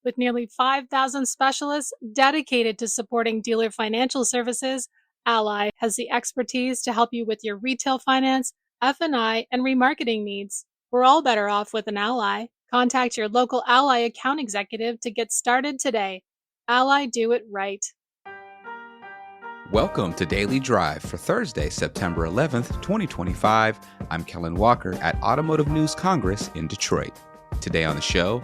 With nearly 5,000 specialists dedicated to supporting dealer financial services, Ally has the expertise to help you with your retail finance, F&I, and remarketing needs. We're all better off with an Ally. Contact your local Ally account executive to get started today. Ally, do it right. Welcome to Daily Drive for Thursday, September 11th, 2025. I'm Kellen Walker at Automotive News Congress in Detroit. Today on the show,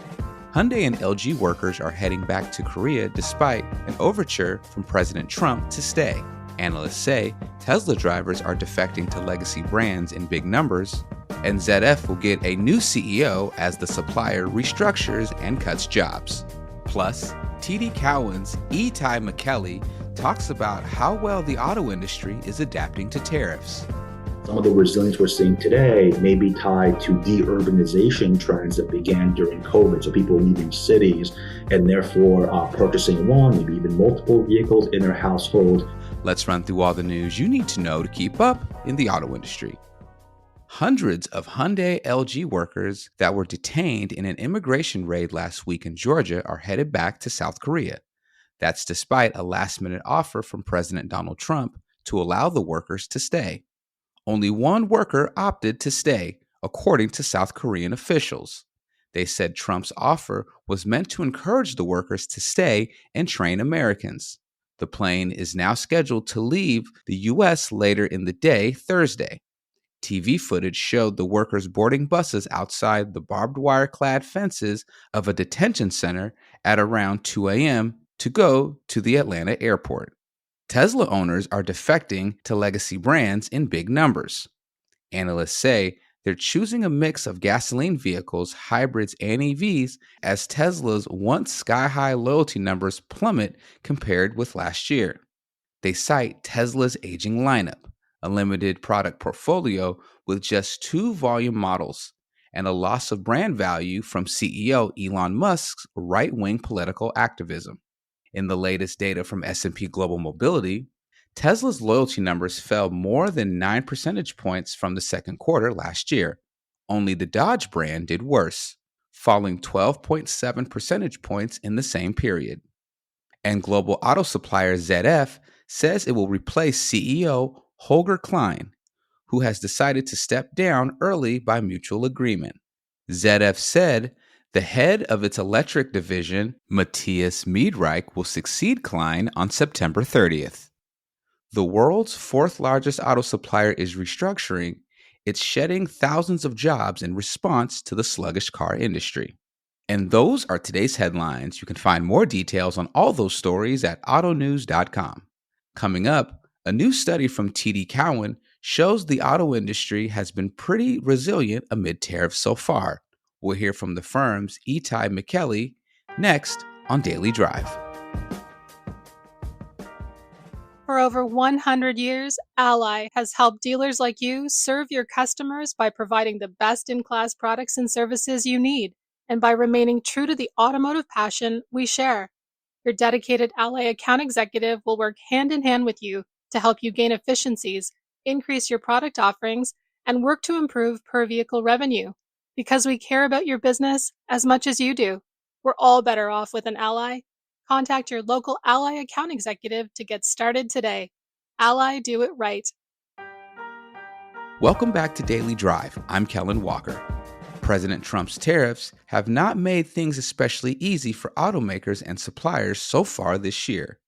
Hyundai and LG workers are heading back to Korea despite an overture from President Trump to stay. Analysts say Tesla drivers are defecting to legacy brands in big numbers, and ZF will get a new CEO as the supplier restructures and cuts jobs. Plus, TD Cowen's Itay Michaeli talks about how well the auto industry is adapting to tariffs. Some of the resilience we're seeing today may be tied to de-urbanization trends that began during COVID. So people leaving cities and therefore purchasing one, maybe even multiple vehicles in their household. Let's run through all the news you need to know to keep up in the auto industry. Hundreds of Hyundai-LG workers that were detained in an immigration raid last week in Georgia are headed back to South Korea. That's despite a last-minute offer from President Donald Trump to allow the workers to stay. Only one worker opted to stay, according to South Korean officials. They said Trump's offer was meant to encourage the workers to stay and train Americans. The plane is now scheduled to leave the U.S. later in the day, Thursday. TV footage showed the workers boarding buses outside the barbed wire-clad fences of a detention center at around 2 a.m. to go to the Atlanta airport. Tesla owners are defecting to legacy brands in big numbers. Analysts say they're choosing a mix of gasoline vehicles, hybrids, and EVs as Tesla's once sky-high loyalty numbers plummet compared with last year. They cite Tesla's aging lineup, a limited product portfolio with just 2 volume models, and a loss of brand value from CEO Elon Musk's right-wing political activism. In the latest data from S&P Global Mobility, Tesla's loyalty numbers fell more than 9 percentage points from the second quarter last year. Only the Dodge brand did worse, falling 12.7 percentage points in the same period. And global auto supplier ZF says it will replace CEO Holger Klein, who has decided to step down early by mutual agreement. ZF said the head of its electric division, Matthias Miedreich, will succeed Klein on September 30th. The world's 4th largest auto supplier is restructuring. It's shedding thousands of jobs in response to the sluggish car industry. And those are today's headlines. You can find more details on all those stories at autonews.com. Coming up, a new study from TD Cowen shows the auto industry has been pretty resilient amid tariffs so far. We'll hear from the firm's Itay Michaeli next on Daily Drive. For over 100 years, Ally has helped dealers like you serve your customers by providing the best-in-class products and services you need, and by remaining true to the automotive passion we share. Your dedicated Ally account executive will work hand in hand with you to help you gain efficiencies, increase your product offerings, and work to improve per-vehicle revenue. Because we care about your business as much as you do. We're all better off with an Ally. Contact your local Ally account executive to get started today. Ally, do it right. Welcome back to Daily Drive. I'm Kellen Walker. President Trump's tariffs have not made things especially easy for automakers and suppliers so far this year.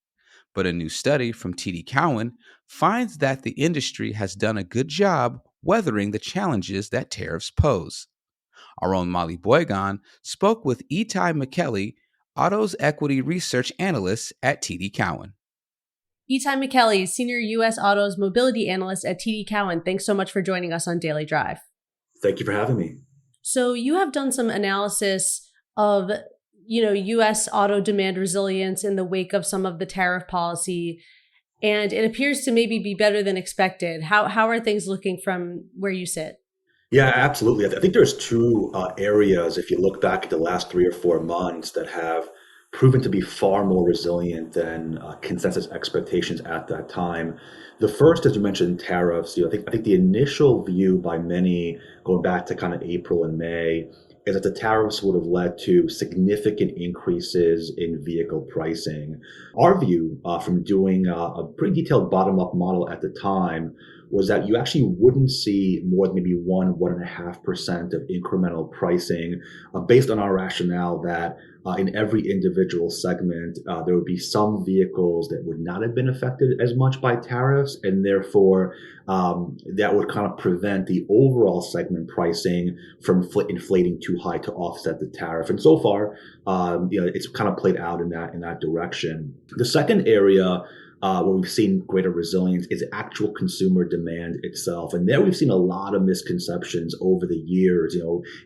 But a new study from TD Cowen finds that the industry has done a good job weathering the challenges that tariffs pose. Our own Molly Boygan spoke with Itay Michaeli, Autos Equity Research Analyst at TD Cowen. Itay Michaeli, Senior U.S. Autos Mobility Analyst at TD Cowen. Thanks so much for joining us on Daily Drive. Thank you for having me. So you have done some analysis of, U.S. auto demand resilience in the wake of some of the tariff policy, and it appears to maybe be better than expected. How are things looking from where you sit? Yeah, absolutely. I think there's 2 areas, if you look back at the last 3 or 4 months, that have proven to be far more resilient than consensus expectations at that time. The first, as you mentioned, tariffs. I think the initial view by many, going back to kind of April and May, is that the tariffs would have led to significant increases in vehicle pricing. Our view from doing a pretty detailed bottom-up model at the time was that you actually wouldn't see more than maybe 1.5% of incremental pricing based on our rationale that in every individual segment, there would be some vehicles that would not have been affected as much by tariffs, and therefore that would kind of prevent the overall segment pricing from inflating too high to offset the tariff. And so far, it's kind of played out in that direction. The second area where we've seen greater resilience is actual consumer demand itself. And there we've seen a lot of misconceptions over the years.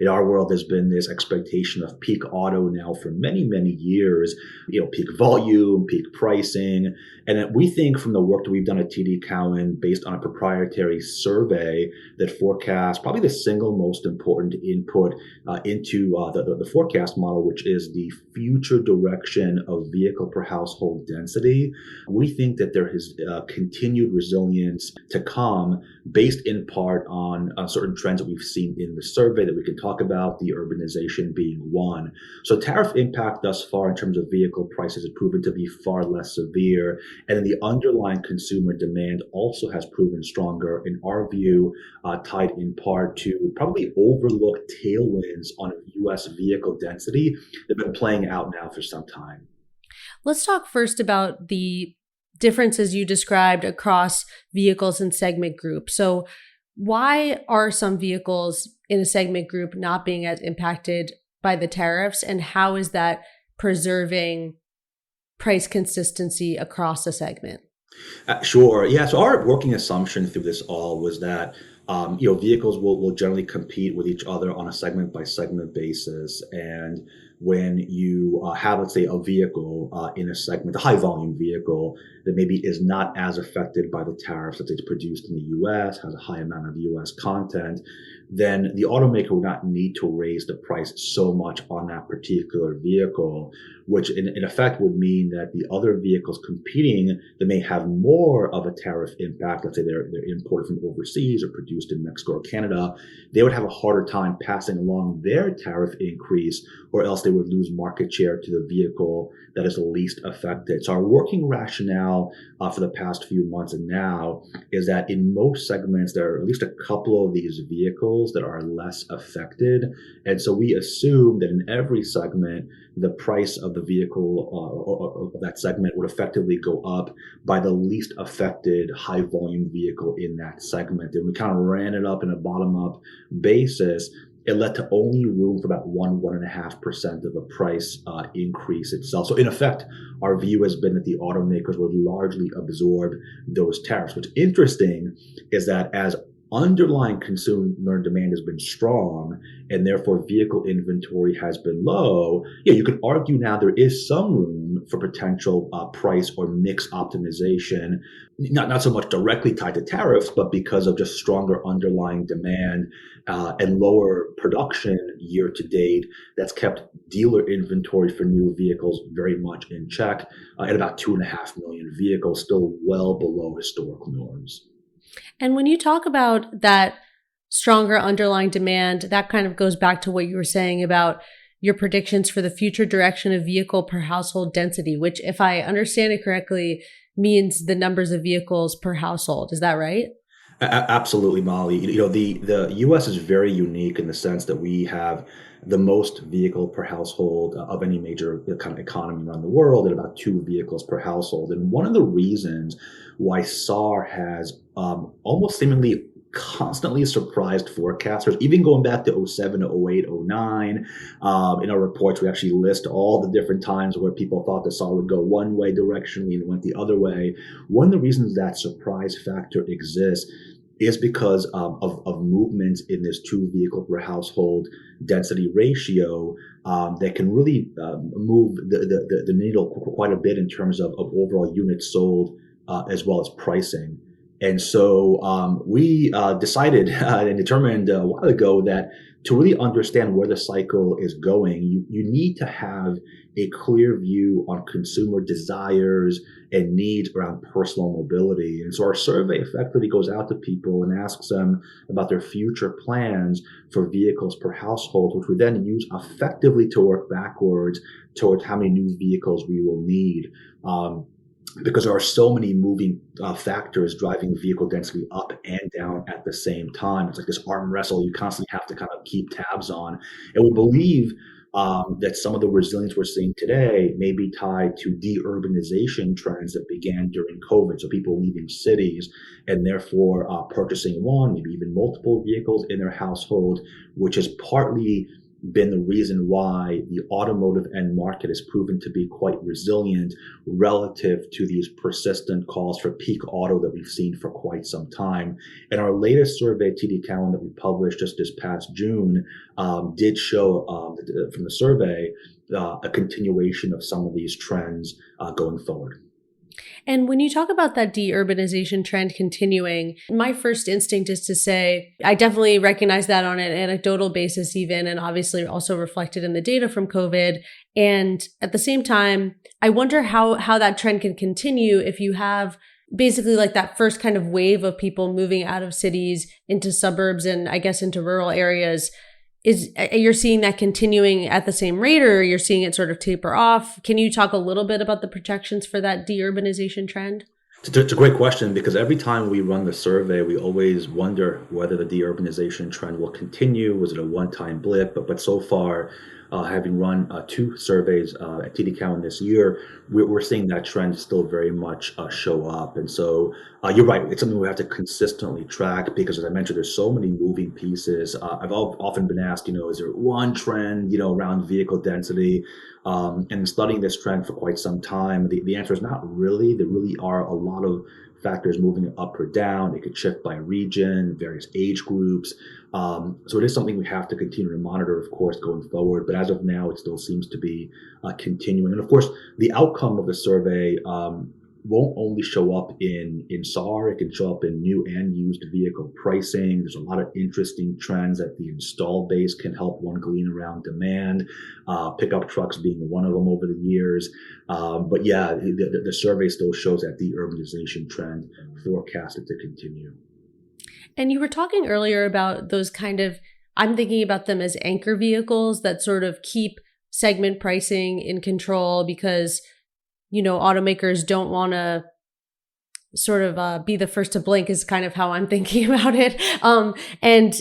In our world, there's been this expectation of peak auto now for many, many years, peak volume, peak pricing. And we think from the work that we've done at TD Cowen, based on a proprietary survey that forecasts probably the single most important input into the forecast model, which is the future direction of vehicle per household density. We think that there is continued resilience to come based in part on certain trends that we've seen in the survey that we can talk about, the urbanization being one. So tariff impact thus far in terms of vehicle prices has proven to be far less severe. And then the underlying consumer demand also has proven stronger, in our view, tied in part to probably overlooked tailwinds on U.S. vehicle density that have been playing out now for some time. Let's talk first about the differences you described across vehicles and segment groups. So why are some vehicles in a segment group not being as impacted by the tariffs, and how is that preserving price consistency across a segment? Sure. Yeah. So our working assumption through this all was that vehicles will generally compete with each other on a segment by segment basis. And when you have, let's say, a vehicle in a segment, a high volume vehicle that maybe is not as affected by the tariffs that it's produced in the U.S., has a high amount of U.S. content, then the automaker would not need to raise the price so much on that particular vehicle, which in effect would mean that the other vehicles competing that may have more of a tariff impact, let's say they're imported from overseas or produced in Mexico or Canada, they would have a harder time passing along their tariff increase, or else they would lose market share to the vehicle that is the least affected. So our working rationale for the past few months and now is that in most segments, there are at least a couple of these vehicles that are less affected. And so we assume that in every segment, the price of the vehicle of that segment would effectively go up by the least affected high volume vehicle in that segment. And we kind of ran it up in a bottom up basis. It led to only room for about 1.5% of a price increase itself. So in effect, our view has been that the automakers would largely absorb those tariffs. What's interesting is that as underlying consumer demand has been strong and therefore vehicle inventory has been low, you could argue now there is some room for potential price or mix optimization, not so much directly tied to tariffs, but because of just stronger underlying demand and lower production year to date, that's kept dealer inventory for new vehicles very much in check at about 2.5 million vehicles, still well below historical norms. And when you talk about that stronger underlying demand, that kind of goes back to what you were saying about your predictions for the future direction of vehicle per household density, which, if I understand it correctly, means the numbers of vehicles per household. Is that right? Absolutely, Molly. The U.S. is very unique in the sense that we have the most vehicle per household of any major kind of economy around the world, at about 2 vehicles per household. And one of the reasons why SAR has almost seemingly constantly surprised forecasters, even going back to 07, 08, 09. In our reports, we actually list all the different times where people thought the SAR would go one way directionally and went the other way. One of the reasons that surprise factor exists is because of movements in this 2 vehicle per household density ratio that can really move the needle quite a bit in terms of overall units sold as well as pricing. And so we decided and determined a while ago that to really understand where the cycle is going, you need to have a clear view on consumer desires and needs around personal mobility. And so our survey effectively goes out to people and asks them about their future plans for vehicles per household, which we then use effectively to work backwards towards how many new vehicles we will need. Because there are so many moving factors driving vehicle density up and down at the same time. It's like this arm wrestle you constantly have to kind of keep tabs on. And we believe that some of the resilience we're seeing today may be tied to deurbanization trends that began during COVID. So people leaving cities and therefore purchasing one, maybe even multiple vehicles in their household, which has partly been the reason why the automotive end market has proven to be quite resilient relative to these persistent calls for peak auto that we've seen for quite some time. And our latest survey, TD Cowen, that we published just this past June, did show from the survey a continuation of some of these trends going forward. And when you talk about that deurbanization trend continuing, my first instinct is to say, I definitely recognize that on an anecdotal basis even, and obviously also reflected in the data from COVID. And at the same time, I wonder how that trend can continue if you have basically like that first kind of wave of people moving out of cities into suburbs and I guess into rural areas. You're seeing that continuing at the same rate, or you're seeing it sort of taper off? Can you talk a little bit about the projections for that deurbanization trend? It's a great question, because every time we run the survey, we always wonder whether the deurbanization trend will continue. Was it a one-time blip? But so far, having run two surveys at TD Cowen this year, we're seeing that trend still very much show up. And so you're right, it's something we have to consistently track because, as I mentioned, there's so many moving pieces. I've often been asked, is there one trend, around vehicle density? And studying this trend for quite some time, the answer is not really. There really are a lot of factors moving up or down. It could shift by region, various age groups. So it is something we have to continue to monitor, of course, going forward. But as of now, it still seems to be continuing. And of course, the outcome of the survey won't only show up in SAR, it can show up in new and used vehicle pricing. There's a lot of interesting trends that the installed base can help one glean around demand, pickup trucks being one of them over the years. But yeah, the survey still shows that the urbanization trend forecasted to continue. And you were talking earlier about those kind of, I'm thinking about them as anchor vehicles that sort of keep segment pricing in control because automakers don't want to sort of be the first to blink is kind of how I'm thinking about it. And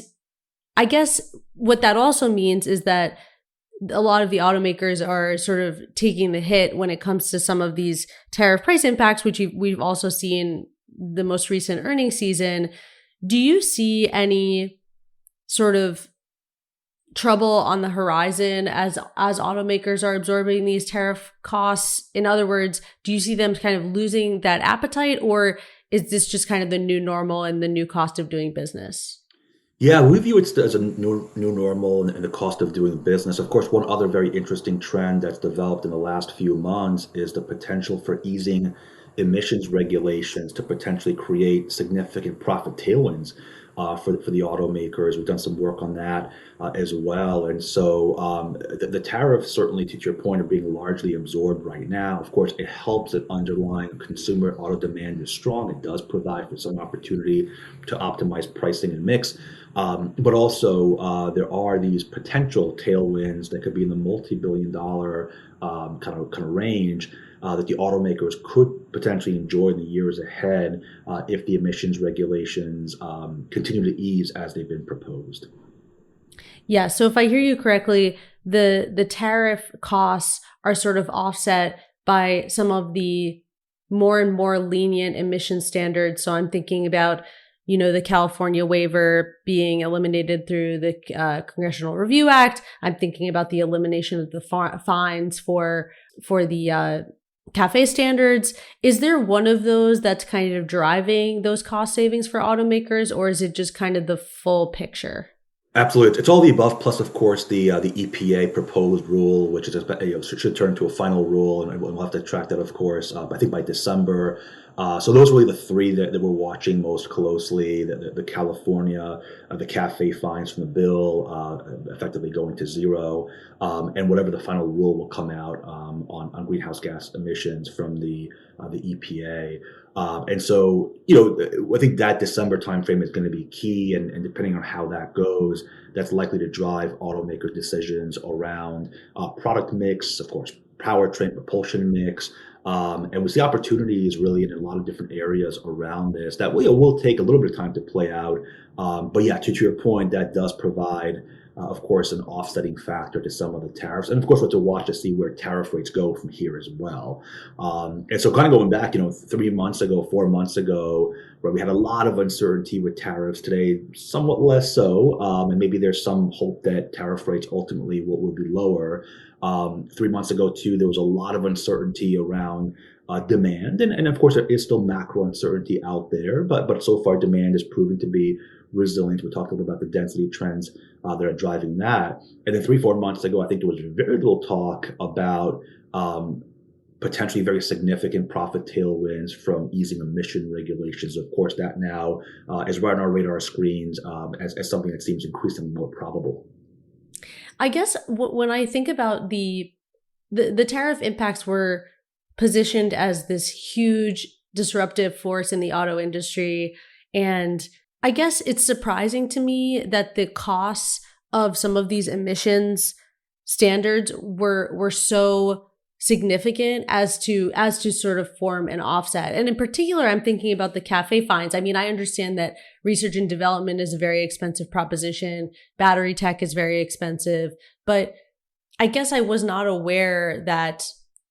I guess what that also means is that a lot of the automakers are sort of taking the hit when it comes to some of these tariff price impacts, which we've also seen the most recent earnings season. Do you see any sort of trouble on the horizon as automakers are absorbing these tariff costs? In other words, do you see them kind of losing that appetite, or is this just kind of the new normal and the new cost of doing business? Yeah, we view it as a new normal and the cost of doing business. Of course, one other very interesting trend that's developed in the last few months is the potential for easing emissions regulations to potentially create significant profit tailwinds for the automakers. We've done some work on that as well. And so the tariffs, certainly to your point, are being largely absorbed right now. Of course, it helps that underlying consumer auto demand is strong. It does provide for some opportunity to optimize pricing and mix. But also there are these potential tailwinds that could be in the multi-billion-dollar kind of range that the automakers could potentially enjoy in the years ahead if the emissions regulations continue to ease as they've been proposed. Yeah. So if I hear you correctly, the tariff costs are sort of offset by some of the more and more lenient emission standards. So I'm thinking about the California waiver being eliminated through the Congressional Review Act. I'm thinking about the elimination of the fines for the CAFE standards. Is there one of those that's kind of driving those cost savings for automakers, or is it just kind of the full picture? Absolutely. It's all the above, plus, of course, the EPA proposed rule, which is should turn to a final rule, and we'll have to track that, of course. I think by December. So those are really the three that we're watching most closely. The California, the cafe fines from the bill, effectively going to zero, and whatever the final rule will come out on greenhouse gas emissions from the EPA. And so, I think that December timeframe is going to be key, and depending on how that goes, that's likely to drive automakers' decisions around product mix, of course, powertrain propulsion mix, and we see opportunities really in a lot of different areas around this that will take a little bit of time to play out. But yeah, to your point, that does provide, of course, an offsetting factor to some of the tariffs. And of course, we'll have to watch to see where tariff rates go from here as well. And so kind of going back, 3 months ago, 4 months ago, where we had a lot of uncertainty with tariffs, today, somewhat less so. And maybe there's some hope that tariff rates ultimately will be lower. 3 months ago, too, there was a lot of uncertainty around demand. And of course, there is still macro uncertainty out there, but so far demand has proven to be resilient. We talked a little bit about the density trends that are driving that. And then 3-4 months ago, I think there was very little talk about potentially very significant profit tailwinds from easing emission regulations. Of course, that now is right on our radar screens as something that seems increasingly more probable. I guess when I think about the tariff impacts were positioned as this huge disruptive force in the auto industry. And I guess it's surprising to me that the costs of some of these emissions standards were so significant as to sort of form an offset. And in particular, I'm thinking about the cafe fines. I mean, I understand that research and development is a very expensive proposition. Battery tech is very expensive, but I guess I was not aware that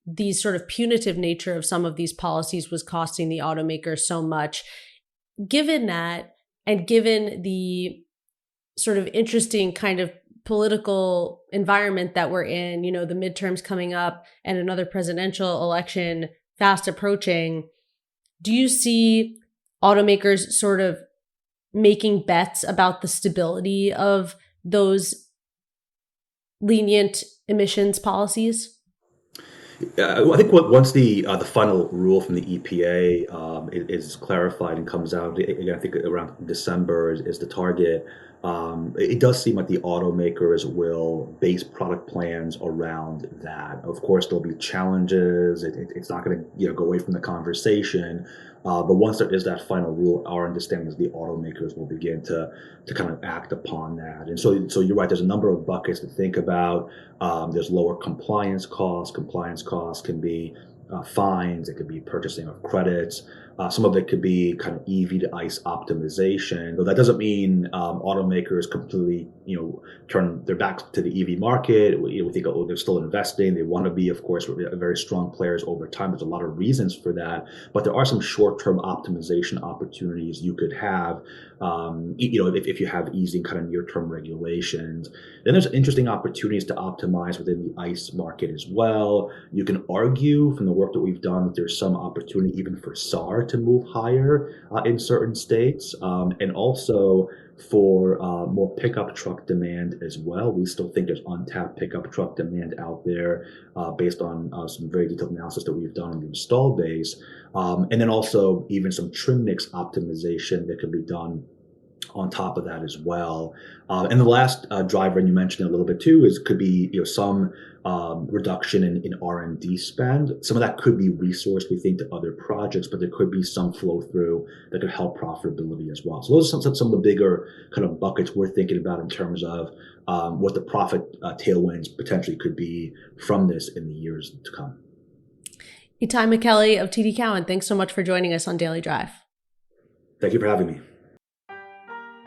the sort of punitive nature of some of these policies was costing the automakers so much. Given that, and given the sort of interesting kind of political environment that we're in, the midterms coming up and another presidential election fast approaching, do you see automakers sort of making bets about the stability of those lenient emissions policies? I think once the final rule from the EPA is clarified and comes out, again, I think around December is the target. It does seem like the automakers will base product plans around that. Of course, there'll be challenges. It's not going to go away from the conversation. But once there is that final rule, our understanding is the automakers will begin to kind of act upon that. And so you're right. There's a number of buckets to think about. There's lower compliance costs. Compliance costs can be fines. It could be purchasing of credits. Some of it could be kind of EV to ICE optimization, though that doesn't mean automakers completely, turn their backs to the EV market. We think, they're still investing. They want to be, of course, very strong players over time. There's a lot of reasons for that, but there are some short-term optimization opportunities you could have, if you have easing kind of near-term regulations. Then there's interesting opportunities to optimize within the ICE market as well. You can argue from the work that we've done that there's some opportunity even for SAR to move higher in certain states, and also for more pickup truck demand as well. We still think there's untapped pickup truck demand out there based on some very detailed analysis that we've done on the install base. And then also even some trim mix optimization that can be done on top of that as well. And the last driver, and you mentioned it a little bit too, could be some reduction in R&D spend. Some of that could be resourced, we think, to other projects, but there could be some flow through that could help profitability as well. So those are some of the bigger kind of buckets we're thinking about in terms of what the profit tailwinds potentially could be from this in the years to come. Itay Michaeli of TD Cowen, thanks so much for joining us on Daily Drive. Thank you for having me.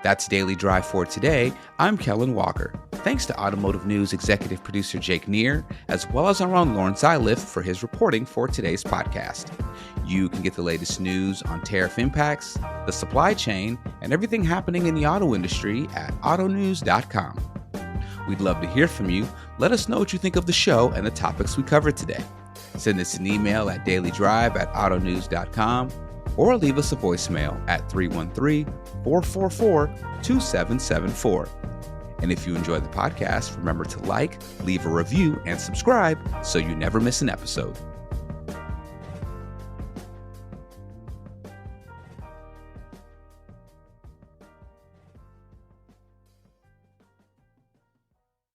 That's Daily Drive for today. I'm Kellen Walker. Thanks to Automotive News executive producer Jake Neer, as well as our own Lawrence Iliff for his reporting for today's podcast. You can get the latest news on tariff impacts, the supply chain, and everything happening in the auto industry at autonews.com. We'd love to hear from you. Let us know what you think of the show and the topics we covered today. Send us an email at dailydrive@autonews.com or leave us a voicemail at 313-444-2774. And if you enjoy the podcast, remember to like, leave a review, and subscribe so you never miss an episode.